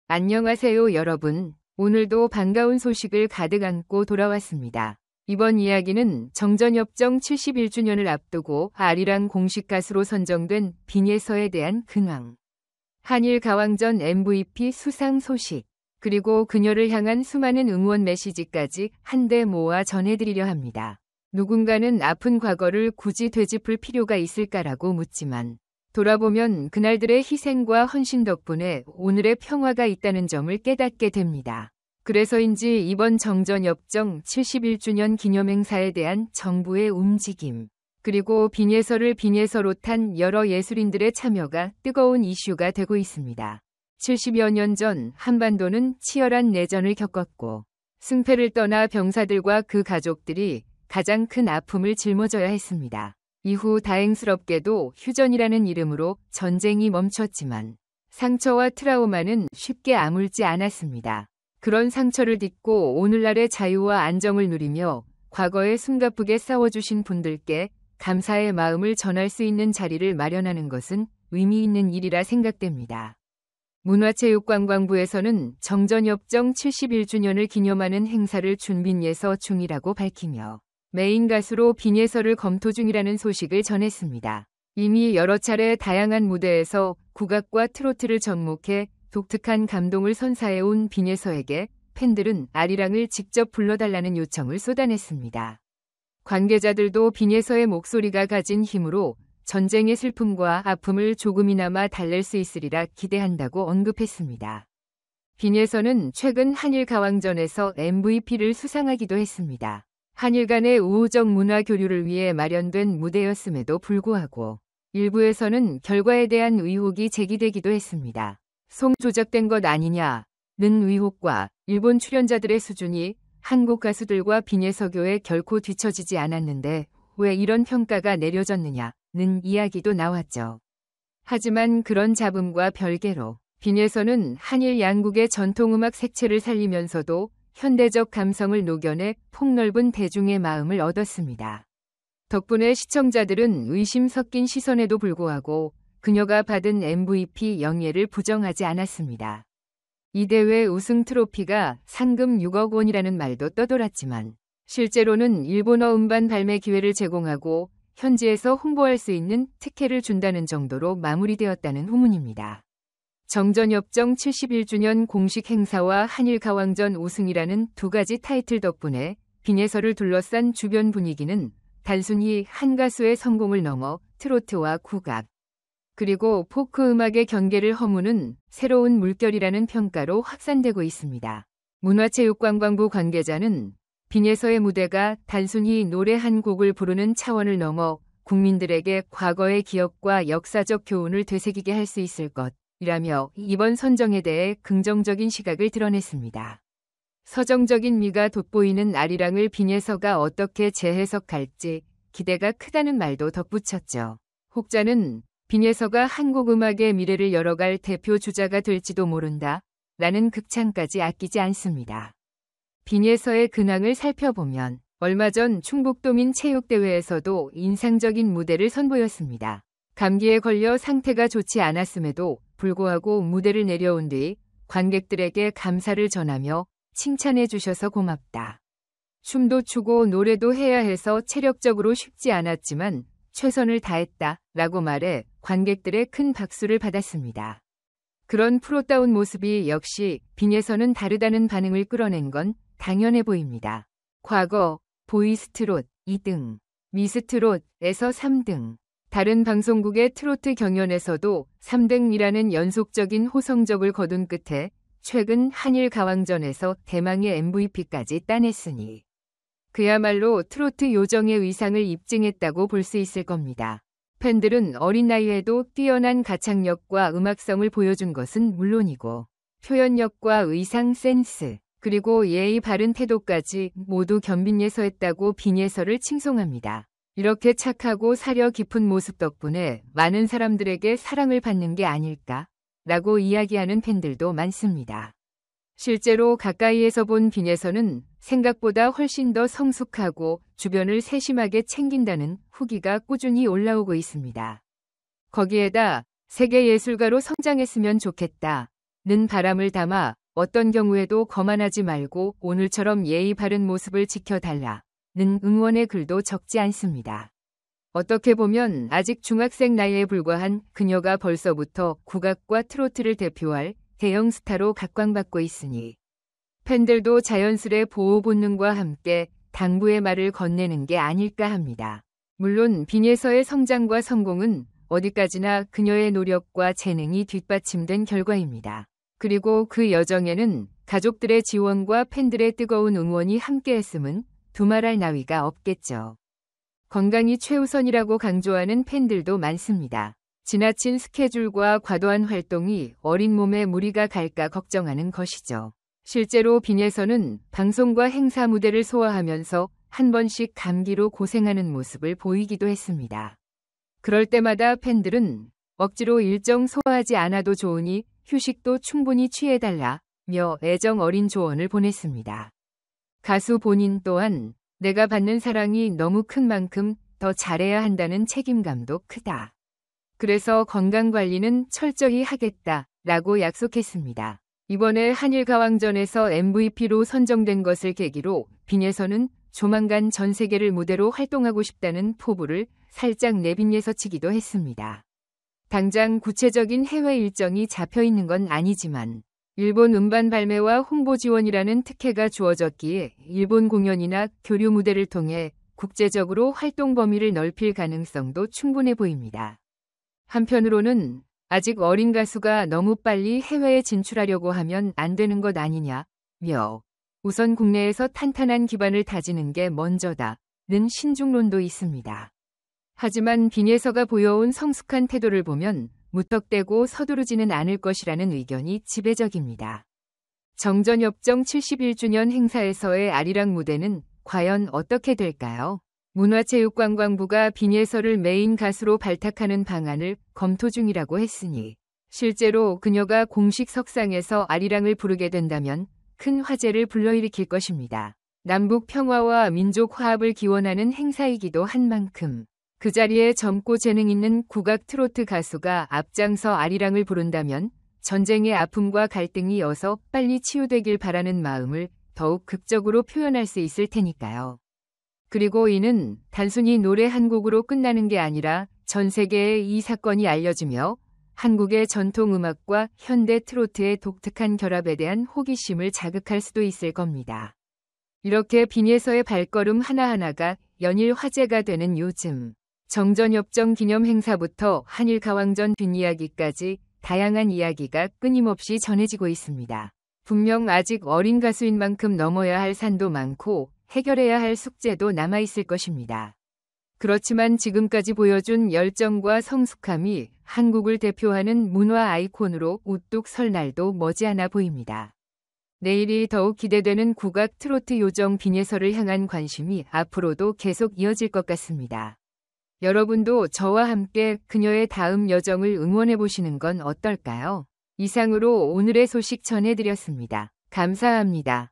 안녕하세요 여러분. 오늘도 반가운 소식을 가득 안고 돌아왔습니다. 이번 이야기는 정전협정 71주년을 앞두고 아리랑 공식 가수로 선정된 빈예서에 대한 근황, 한일 가왕전 MVP 수상 소식, 그리고 그녀를 향한 수많은 응원 메시지까지 한데 모아 전해드리려 합니다. 누군가는 아픈 과거를 굳이 되짚을 필요가 있을까라고 묻지만 돌아보면 그날들의 희생과 헌신 덕분에 오늘의 평화가 있다는 점을 깨닫게 됩니다. 그래서인지 이번 정전협정 71주년 기념행사에 대한 정부의 움직임, 그리고 빈예서를 빈예서로 탄 여러 예술인들의 참여가 뜨거운 이슈가 되고 있습니다. 70여 년 전 한반도는 치열한 내전을 겪었고 승패를 떠나 병사들과 그 가족들이 가장 큰 아픔을 짊어져야 했습니다. 이후 다행스럽게도 휴전이라는 이름으로 전쟁이 멈췄지만 상처와 트라우마는 쉽게 아물지 않았습니다. 그런 상처를 딛고 오늘날의 자유와 안정을 누리며 과거에 숨가쁘게 싸워주신 분들께 감사의 마음을 전할 수 있는 자리를 마련하는 것은 의미 있는 일이라 생각됩니다. 문화체육관광부에서는 정전협정 71주년을 기념하는 행사를 준비예서 중이라고 밝히며 메인 가수로 빈예서를 검토 중이라는 소식을 전했습니다. 이미 여러 차례 다양한 무대에서 국악과 트로트를 접목해 독특한 감동을 선사해온 빈예서에게 팬들은 아리랑을 직접 불러달라는 요청을 쏟아냈습니다. 관계자들도 빈예서의 목소리가 가진 힘으로 전쟁의 슬픔과 아픔을 조금이나마 달랠 수 있으리라 기대한다고 언급했습니다. 빈예서는 최근 한일 가왕전에서 MVP를 수상하기도 했습니다. 한일 간의 우호적 문화 교류를 위해 마련된 무대였음에도 불구하고 일부에서는 결과에 대한 의혹이 제기되기도 했습니다. 조작된 것 아니냐는 의혹과 일본 출연자들의 수준이 한국 가수들과 빈예서교에 결코 뒤처지지 않았는데 왜 이런 평가가 내려졌느냐는 이야기도 나왔죠. 하지만 그런 잡음과 별개로 빈예서는 한일 양국의 전통음악 색채를 살리면서도 현대적 감성을 녹여내 폭넓은 대중의 마음을 얻었습니다. 덕분에 시청자들은 의심 섞인 시선에도 불구하고 그녀가 받은 MVP 영예를 부정하지 않았습니다. 이 대회 우승 트로피가 상금 6억 원이라는 말도 떠돌았지만 실제로는 일본어 음반 발매 기회를 제공하고 현지에서 홍보할 수 있는 특혜를 준다는 정도로 마무리되었다는 후문입니다. 정전협정 71주년 공식 행사와 한일 가왕전 우승이라는 두 가지 타이틀 덕분에 빈예서를 둘러싼 주변 분위기는 단순히 한 가수의 성공을 넘어 트로트와 국악, 그리고 포크 음악의 경계를 허무는 새로운 물결이라는 평가로 확산되고 있습니다. 문화체육관광부 관계자는 빈예서의 무대가 단순히 노래 한 곡을 부르는 차원을 넘어 국민들에게 과거의 기억과 역사적 교훈을 되새기게 할 수 있을 것이라며 이번 선정에 대해 긍정적인 시각을 드러냈습니다. 서정적인 미가 돋보이는 아리랑을 빈예서가 어떻게 재해석할지 기대가 크다는 말도 덧붙였죠. 혹자는 빈예서가 한국 음악의 미래를 열어갈 대표 주자가 될지도 모른다 라는 극찬까지 아끼지 않습니다. 빈예서의 근황을 살펴보면 얼마 전 충북도민 체육대회에서도 인상적인 무대를 선보였습니다. 감기에 걸려 상태가 좋지 않았음에도 불구하고 무대를 내려온 뒤 관객들에게 감사를 전하며 칭찬해 주셔서 고맙다. 춤도 추고 노래도 해야 해서 체력적으로 쉽지 않았지만 최선을 다했다 라고 말해 관객들의 큰 박수를 받았습니다. 그런 프로다운 모습이 역시 빈예서는 다르다는 반응을 끌어낸 건 당연해 보입니다. 과거 보이스트롯 2등, 미스트롯에서 3등, 다른 방송국의 트로트 경연에서도 3등이라는 연속적인 호성적을 거둔 끝에 최근 한일 가왕전에서 대망의 MVP까지 따냈으니 그야말로 트로트 요정의 의상을 입증했다고 볼 수 있을 겁니다. 팬들은 어린 나이에도 뛰어난 가창력과 음악성을 보여준 것은 물론이고 표현력과 의상 센스, 그리고 예의 바른 태도까지 모두 겸빈예서했다고 빈예서를 칭송합니다. 이렇게 착하고 사려 깊은 모습 덕분에 많은 사람들에게 사랑을 받는 게 아닐까 라고 이야기하는 팬들도 많습니다. 실제로 가까이에서 본 빈예서는 생각보다 훨씬 더 성숙하고 주변을 세심하게 챙긴다는 후기가 꾸준히 올라오고 있습니다. 거기에다 세계 예술가로 성장했으면 좋겠다 는 바람을 담아 어떤 경우에도 거만하지 말고 오늘처럼 예의 바른 모습을 지켜달라. 는 응원의 글도 적지 않습니다. 어떻게 보면 아직 중학생 나이에 불과한 그녀가 벌써부터 국악과 트로트를 대표할 대형 스타로 각광받고 있으니 팬들도 자연스레 보호 본능과 함께 당부의 말을 건네는 게 아닐까 합니다. 물론 빈예서의 성장과 성공은 어디까지나 그녀의 노력과 재능이 뒷받침된 결과입니다. 그리고 그 여정에는 가족들의 지원과 팬들의 뜨거운 응원이 함께했음은 두말할 나위가 없겠죠. 건강이 최우선이라고 강조하는 팬들도 많습니다. 지나친 스케줄과 과도한 활동이 어린 몸에 무리가 갈까 걱정하는 것이죠. 실제로 빈예서는 방송과 행사 무대를 소화하면서 한 번씩 감기로 고생하는 모습을 보이기도 했습니다. 그럴 때마다 팬들은 억지로 일정 소화하지 않아도 좋으니 휴식도 충분히 취해달라며 애정 어린 조언을 보냈습니다. 가수 본인 또한 내가 받는 사랑이 너무 큰 만큼 더 잘해야 한다는 책임감도 크다. 그래서 건강관리는 철저히 하겠다라고 약속했습니다. 이번에 한일가왕전에서 MVP로 선정된 것을 계기로 빈예서는 조만간 전 세계를 무대로 활동하고 싶다는 포부를 살짝 내빈예서치기도 했습니다. 당장 구체적인 해외 일정이 잡혀있는 건 아니지만 일본 음반 발매와 홍보 지원이라는 특혜가 주어졌기에 일본 공연이나 교류 무대를 통해 국제적으로 활동 범위를 넓힐 가능성도 충분해 보입니다. 한편으로는 아직 어린 가수가 너무 빨리 해외에 진출하려고 하면 안 되는 것 아니냐며 우선 국내에서 탄탄한 기반을 다지는 게 먼저다는 신중론도 있습니다. 하지만 빈예서가 보여온 성숙한 태도를 보면 무턱대고 서두르지는 않을 것이라는 의견이 지배적입니다. 정전협정 71주년 행사에서의 아리랑 무대는 과연 어떻게 될까요? 문화체육관광부가 빈예서를 메인 가수로 발탁하는 방안을 검토 중이라고 했으니 실제로 그녀가 공식 석상에서 아리랑을 부르게 된다면 큰 화제를 불러일으킬 것입니다. 남북 평화와 민족 화합을 기원하는 행사이기도 한 만큼 그 자리에 젊고 재능 있는 국악 트로트 가수가 앞장서 아리랑을 부른다면 전쟁의 아픔과 갈등이 어서 빨리 치유되길 바라는 마음을 더욱 극적으로 표현할 수 있을 테니까요. 그리고 이는 단순히 노래 한 곡으로 끝나는 게 아니라 전 세계에 이 사건이 알려지며 한국의 전통 음악과 현대 트로트의 독특한 결합에 대한 호기심을 자극할 수도 있을 겁니다. 이렇게 빈예서의 발걸음 하나하나가 연일 화제가 되는 요즘, 정전협정 기념 행사부터 한일가왕전 뒷이야기까지 다양한 이야기가 끊임없이 전해지고 있습니다. 분명 아직 어린 가수인 만큼 넘어야 할 산도 많고 해결해야 할 숙제도 남아있을 것입니다. 그렇지만 지금까지 보여준 열정과 성숙함이 한국을 대표하는 문화 아이콘으로 우뚝 설 날도 머지않아 보입니다. 내일이 더욱 기대되는 국악 트로트 요정 빈예서를 향한 관심이 앞으로도 계속 이어질 것 같습니다. 여러분도 저와 함께 그녀의 다음 여정을 응원해보시는 건 어떨까요? 이상으로 오늘의 소식 전해드렸습니다. 감사합니다.